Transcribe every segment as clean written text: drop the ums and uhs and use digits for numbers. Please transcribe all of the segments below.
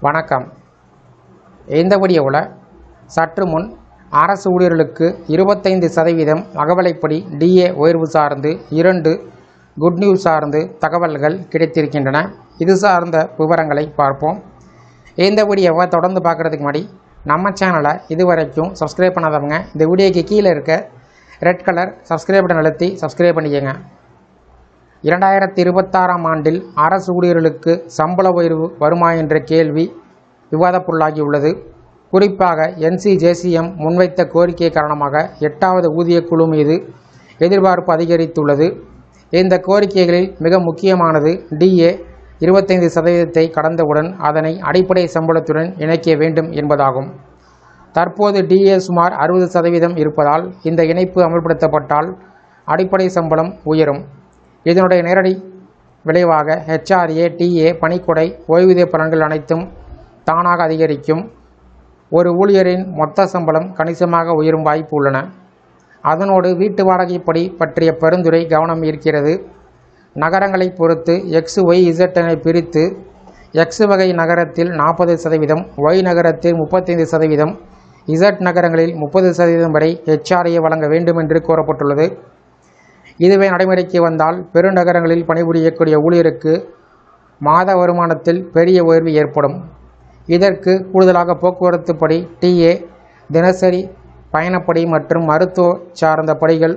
வணக்கம். இந்த வீடியோவில் சற்று முன் அரசு ஊழியர்களுக்கு 25% அகவிலைப்படி டிஏ உயர்வு சார்ந்து 2 குட் நியூஸ் சார்ந்து தகவல்கள் கிடைத்திருக்கின்றன. இது சார்ந்த விவரங்களை பார்ப்போம். இந்த வீடியோவை தொடர்ந்து பார்க்குறதுக்கு முன்னாடி நம்ம சேனலை இதுவரைக்கும் சப்ஸ்கிரைப் பண்ணாதவங்க இந்த வீடியோக்கு கீழே இருக்க ரெட் கலர் சப்ஸ்கிரைப் பட்டன் அழுத்தி சப்ஸ்கிரைப் பண்ணிக்கோங்க. 2026ஆம் ஆண்டில் அரசு ஊழியர்களுக்கு சம்பள உயர்வு வருமா என்ற கேள்வி விவாதப்பொருளாகியுள்ளது. குறிப்பாக NCJCM முன்வைத்த கோரிக்கை காரணமாக 8வது ஊதியக்குழு மீது எதிர்பார்ப்பு அதிகரித்துள்ளது. இந்த கோரிக்கைகளில் மிக முக்கியமானது டிஏ 25% கடந்தவுடன் அதனை அடிப்படை சம்பளத்துடன் இணைக்க வேண்டும் என்பதாகும். தற்போது டிஏ சுமார் 60% இருப்பதால் இந்த இணைப்பு அமல்படுத்தப்பட்டால் அடிப்படை சம்பளம் உயரும். இதனுடைய நேரடி விளைவாக HRA, TA, பணிக்கொடை, ஓய்வூதிய பலன்கள் அனைத்தும் தானாக அதிகரிக்கும். ஒரு ஊழியரின் மொத்த சம்பளம் கணிசமாக உயரும் வாய்ப்பு உள்ளன. அதனோடு வீட்டு வாடகைப்படி பற்றிய பரிந்துரை கவனம் ஈர்க்கிறது. நகரங்களை பொறுத்து XYZ என பிரித்து X வகை நகரத்தில் 40%, Y நகரத்தில் 35%, Z நகரங்களில் 30% வரை HRA வழங்க வேண்டும் என்று கோரப்பட்டுள்ளது. இதுவே நடைமுறைக்கு வந்தால் பெருநகரங்களில் பணிபுரியக்கூடிய ஊழியருக்கு மாத வருமானத்தில் பெரிய உயர்வு ஏற்படும். இதற்கு கூடுதலாக போக்குவரத்து படி, TA, தினசரி பயணப்படி மற்றும் மருத்துவ சார்ந்த படிகள்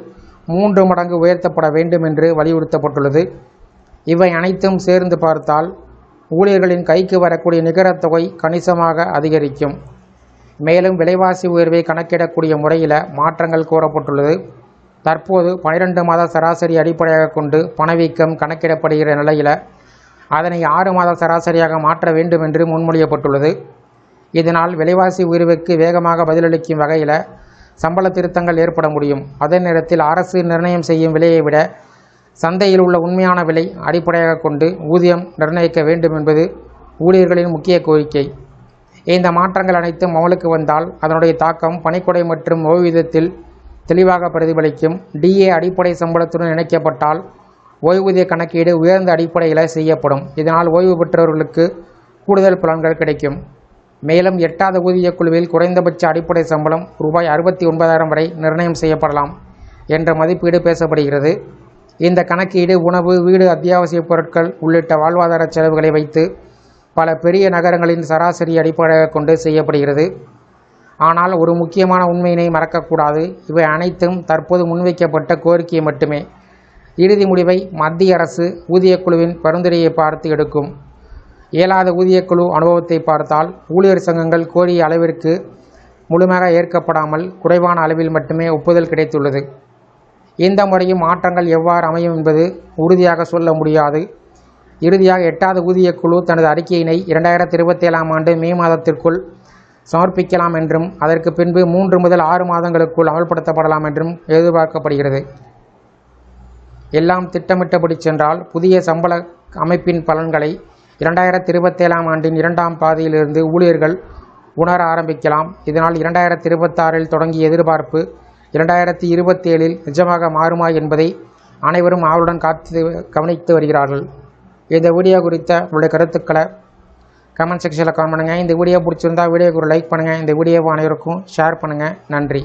3 மடங்கு உயர்த்தப்பட வேண்டும் என்று வலியுறுத்தப்பட்டுள்ளது. இவை அனைத்தும் சேர்ந்து பார்த்தால் ஊழியர்களின் கைக்கு வரக்கூடிய நிகர தொகை கணிசமாக அதிகரிக்கும். மேலும் விலைவாசி உயர்வை கணக்கிடக்கூடிய முறையில் மாற்றங்கள் கோரப்பட்டுள்ளது. தற்போது 12 மாத சராசரி அடிப்படையாக கொண்டு பணவீக்கம் கணக்கிடப்படுகிற நிலையில் அதனை 6 மாத சராசரியாக மாற்ற வேண்டும் என்று முன்மொழியப்பட்டுள்ளது. இதனால் விலைவாசி உயர்வுக்கு வேகமாக பதிலளிக்கும் வகையில் சம்பள திருத்தங்கள் ஏற்பட முடியும். அதே நேரத்தில் அரசு நிர்ணயம் செய்யும் விலையை விட சந்தையில் உள்ள உண்மையான விலை அடிப்படையாக கொண்டு ஊதியம் நிர்ணயிக்க வேண்டும் என்பது ஊழியர்களின் முக்கிய கோரிக்கை. இந்த மாற்றங்கள் அனைத்தும் அமலுக்கு வந்தால் அதனுடைய தாக்கம் பணிக்கொடை மற்றும் ஓய்வூதியத்தில் தெளிவாக பிரதிபலிக்கும். டிஏ அடிப்படை சம்பளத்துடன் இணைக்கப்பட்டால் ஓய்வூதிய கணக்கீடு உயர்ந்த அடிப்படையில் செய்யப்படும். இதனால் ஓய்வு பெற்றவர்களுக்கு கூடுதல் பலன்கள் கிடைக்கும். மேலும் 8வது ஊதியக்குழுவில் குறைந்தபட்ச அடிப்படை சம்பளம் ரூபாய் 69,000 வரை நிர்ணயம் செய்யப்படலாம் என்ற மதிப்பீடு பேசப்படுகிறது. இந்த கணக்கீடு உணவு, வீடு, அத்தியாவசிய பொருட்கள் உள்ளிட்ட வாழ்வாதார செலவுகளை வைத்து பல பெரிய நகரங்களின் சராசரி அடிப்படையாக கொண்டு செய்யப்படுகிறது. ஆனால் ஒரு முக்கியமான உண்மையினை மறக்கக்கூடாது. இவை அனைத்தும் தற்போது முன்வைக்கப்பட்ட கோரிக்கை மட்டுமே. இறுதி முடிவை மத்திய அரசு ஊதியக்குழுவின் பரிந்துரையை பார்த்து எடுக்கும். 7வது ஊதியக்குழு அனுபவத்தை பார்த்தால் ஊழியர் சங்கங்கள் கோரிய அளவிற்கு முழுமையாக ஏற்கப்படாமல் குறைவான அளவில் மட்டுமே ஒப்புதல் கிடைத்துள்ளது. இந்த முறையும் மாற்றங்கள் எவ்வாறு அமையும் என்பது உறுதியாக சொல்ல முடியாது. இறுதியாக 8வது ஊதியக்குழு தனது அறிக்கையினை 2027ஆம் ஆண்டு மே மாதத்திற்குள் சமர்ப்பிக்கலாம் என்றும் அதற்கு பின்பு 3 முதல் 6 மாதங்களுக்குள் அமல்படுத்தப்படலாம் என்றும் எதிர்பார்க்கப்படுகிறது. எல்லாம் திட்டமிட்டபடி சென்றால் புதிய சம்பள அமைப்பின் பலன்களை 2027ஆம் ஆண்டின் 2ஆம் பாதியிலிருந்து ஊழியர்கள் உணர ஆரம்பிக்கலாம். இதனால் 2026இல் தொடங்கிய எதிர்பார்ப்பு 2027இல் நிஜமாக மாறுமா என்பதை அனைவரும் ஆவலுடன் கவனித்து வருகிறார்கள். இந்த வீடியோ குறித்த உங்களுடைய கருத்துக்களை கமெண்ட் செக்ஷனில் கமெண்ட் பண்ணுங்கள். இந்த வீடியோ பிடிச்சிருந்தா வீடியோக்கு ஒரு லைக் பண்ணுங்கள். இந்த வீடியோவை அனைவருக்கும் ஷேர் பண்ணுங்கள். நன்றி.